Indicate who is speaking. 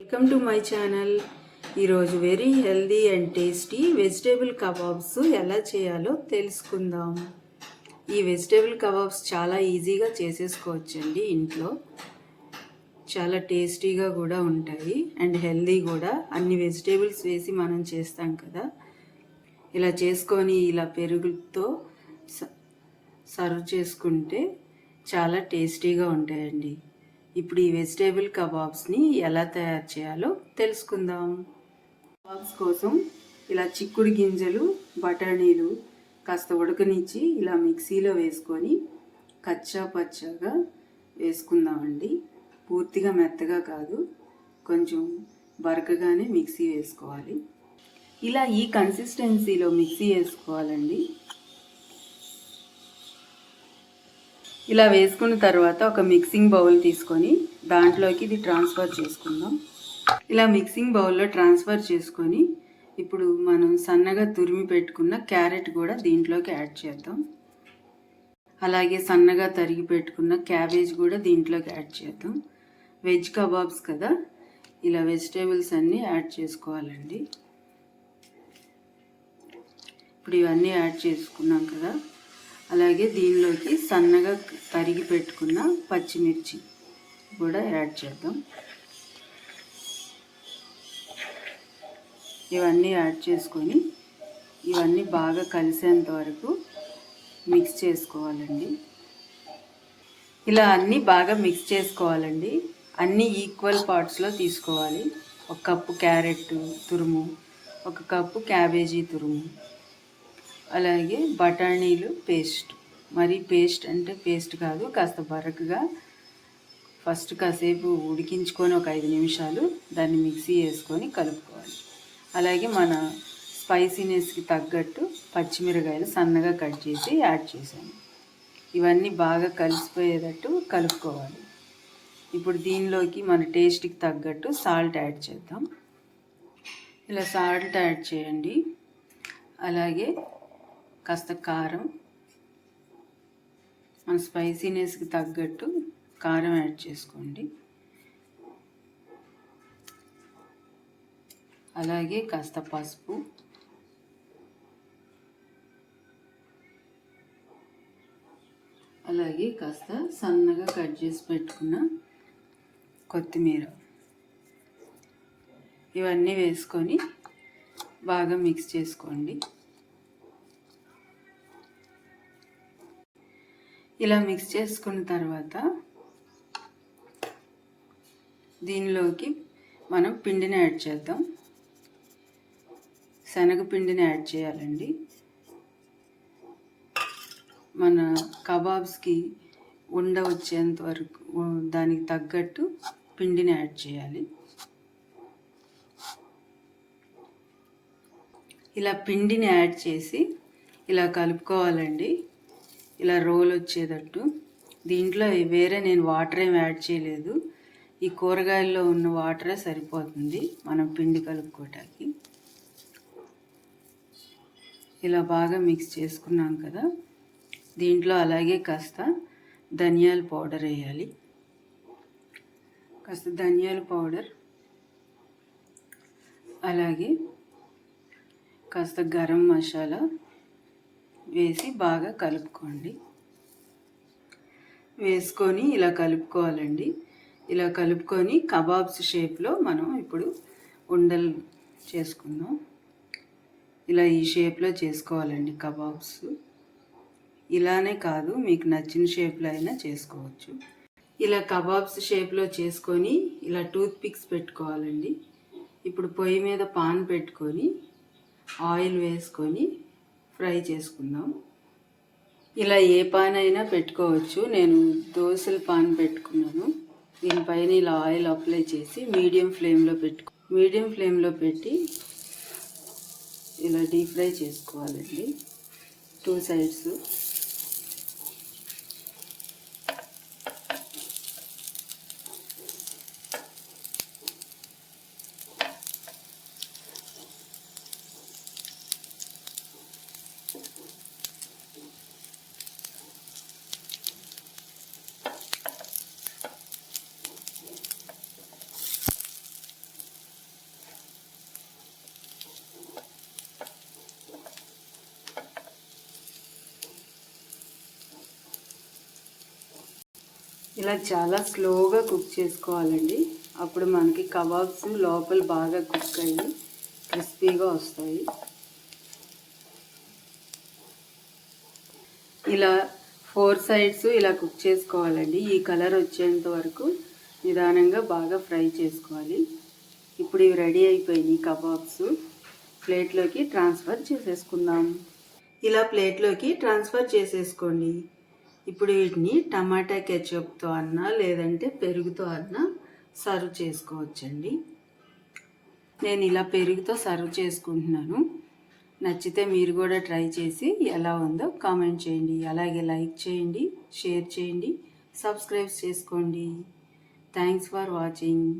Speaker 1: Welcome to my channel. ఈరోజు very healthy and tasty vegetable kebabs ఎలా చేయాలో తెలుసుకుందాం. ఈ వెజిటేబుల్ కబాబ్స్ చాలా ఈజీగా చేసేసుకోవచ్చండి ఇంట్లో. చాలా టేస్టీగా కూడా ఉంటాయి అండ్ హెల్దీ కూడా. అన్ని వెజిటేబుల్స్ వేసి మనం చేస్తాం కదా, ఇలా చేసుకొని ఇలా పెరుగుతో సర్వ్ చేసుకుంటే చాలా టేస్టీగా ఉంటాయండి. ఇప్పుడు ఈ వెజిటేబుల్ కబాబ్స్ని ఎలా తయారు చేయాలో తెలుసుకుందాం. కబాబ్స్ కోసం ఇలా చిక్కుడు గింజలు, బఠానీలు కాస్త ఉడకనిచ్చి ఇలా మిక్సీలో వేసుకొని కచ్చా పచ్చగా వేసుకుందామండి. పూర్తిగా మెత్తగా కాదు, కొంచెం బరకగానే మిక్సీ వేసుకోవాలి. ఇలా ఈ కన్సిస్టెన్సీలో మిక్సీ వేసుకోవాలండి. ఇలా వేసుకున్న తర్వాత ఒక మిక్సింగ్ బౌల్ తీసుకొని దాంట్లోకి ఇది ట్రాన్స్ఫర్ చేసుకుందాం. ఇలా మిక్సింగ్ బౌల్లో ట్రాన్స్ఫర్ చేసుకొని ఇప్పుడు మనం సన్నగా తురిమి పెట్టుకున్న క్యారెట్ కూడా దీంట్లోకి యాడ్ చేద్దాం. అలాగే సన్నగా తరిగి పెట్టుకున్న క్యాబేజ్ కూడా దీంట్లోకి యాడ్ చేద్దాం. వెజ్ కబాబ్స్ కదా, ఇలా వెజిటేబుల్స్ అన్నీ యాడ్ చేసుకోవాలండి. ఇప్పుడు ఇవన్నీ యాడ్ చేసుకున్నాం కదా, అలాగే దీనిలోకి సన్నగా తరిగి పెట్టుకున్న పచ్చిమిర్చి కూడా యాడ్ చేద్దాం. ఇవన్నీ యాడ్ చేసుకొని ఇవన్నీ బాగా కలిసేంత వరకు మిక్స్ చేసుకోవాలండి. ఇలా అన్నీ బాగా మిక్స్ చేసుకోవాలండి. అన్నీ ఈక్వల్ పార్ట్స్లో తీసుకోవాలి. ఒక కప్పు క్యారెట్ తురుము, ఒక కప్పు క్యాబేజీ తురుము, అలాగే బఠానీలు పేస్ట్. మరి పేస్ట్ అంటే పేస్ట్ కాదు, కాస్త బరకగా ఫస్ట్ కాసేపు ఉడికించుకొని ఒక 5 నిమిషాలు దాన్ని మిక్సీ వేసుకొని కలుపుకోవాలి. అలాగే మన స్పైసీనెస్కి తగ్గట్టు పచ్చిమిరకాయలు సన్నగా కట్ చేసి యాడ్ చేశాను. ఇవన్నీ బాగా కలిసిపోయేటట్టు కలుపుకోవాలి. ఇప్పుడు దీనిలోకి మన టేస్ట్కి తగ్గట్టు సాల్ట్ యాడ్ చేద్దాం. ఇలా సాల్ట్ యాడ్ చేయండి. అలాగే కాస్త కారం, మన స్పైసీనెస్కి తగ్గట్టు కారం యాడ్ చేసుకోండి. అలాగే కాస్త పసుపు, అలాగే కాస్త సన్నగా కట్ చేసి పెట్టుకున్న కొత్తిమీర, ఇవన్నీ వేసుకొని బాగా మిక్స్ చేసుకోండి. ఇలా మిక్స్ చేసుకున్న తర్వాత దీనిలోకి మనం పిండిని యాడ్ చేద్దాం. శనగపిండిని యాడ్ చేయాలండి. మన కబాబ్స్కి ఉండ వచ్చేంత వరకు దానికి తగ్గట్టు పిండిని యాడ్ చేయాలి. ఇలా పిండిని యాడ్ చేసి ఇలా కలుపుకోవాలండి. ఇలా రోల్ వచ్చేటట్టు. దీంట్లో వేరే నేను వాటర్ ఏమి యాడ్ చేయలేదు. ఈ కూరగాయల్లో ఉన్న వాటరే సరిపోతుంది మనం పిండి కలుపుకోవటానికి. ఇలా బాగా మిక్స్ చేసుకున్నాం కదా, దీంట్లో అలాగే కాస్త ధనియాల పౌడర్ వేయాలి. కాస్త ధనియాల పౌడర్, అలాగే కాస్త గరం మసాలా వేసి బాగా కలుపుకోండి. వేసుకొని ఇలా కలుపుకోవాలండి. ఇలా కలుపుకొని కబాబ్స్ షేప్లో మనం ఇప్పుడు ఉండలు చేసుకుందాం. ఇలా ఈ షేప్లో చేసుకోవాలండి కబాబ్స్. ఇలానే కాదు, మీకు నచ్చిన షేప్లో అయినా చేసుకోవచ్చు. ఇలా కబాబ్స్ షేప్లో చేసుకొని ఇలా టూత్ పిక్స్ పెట్టుకోవాలండి. ఇప్పుడు పొయ్యి మీద పాన్ పెట్టుకొని ఆయిల్ వేసుకొని ఫ్రై చేసుకుందాం. ఇలా ఏ పాన్ అయినా పెట్టుకోవచ్చు. నేను దోశల పాన్ పెట్టుకున్నాను. దీనిపైన ఇలా ఆయిల్ అప్లై చేసి మీడియం ఫ్లేమ్లో పెట్టి ఇలా డీప్ ఫ్రై చేసుకోవాలండి 2 సైడ్స్. ఇలా చాలా స్లోగా కుక్ చేసుకోవాలండి. అప్పుడు మనకి కబాబ్స్ లోపల బాగా కుక్ అయ్యి క్రిస్పీగా వస్తాయి. ఇలా 4 సైడ్స్ ఇలా కుక్ చేసుకోవాలండి. ఈ కలర్ వచ్చేంత వరకు నిదానంగా బాగా ఫ్రై చేసుకోవాలి. ఇప్పుడు ఇవి రెడీ అయిపోయినాయి కబాబ్స్. ప్లేట్లోకి ట్రాన్స్ఫర్ చేసేసుకుందాం. ఇలా ప్లేట్లోకి ట్రాన్స్ఫర్ చేసేసుకోండి. ఇప్పుడు వీటిని టమాటా కెచప్తో అన్నా లేదంటే పెరుగుతో అన్నా సర్వ్ చేసుకోవచ్చండి. నేను ఇలా పెరుగుతో సర్వ్ చేసుకుంటున్నాను. నచ్చితే మీరు కూడా ట్రై చేసి ఎలా ఉందో కామెంట్ చేయండి. అలాగే లైక్ చేయండి, షేర్ చేయండి, సబ్స్క్రైబ్ చేసుకోండి. Thanks for watching.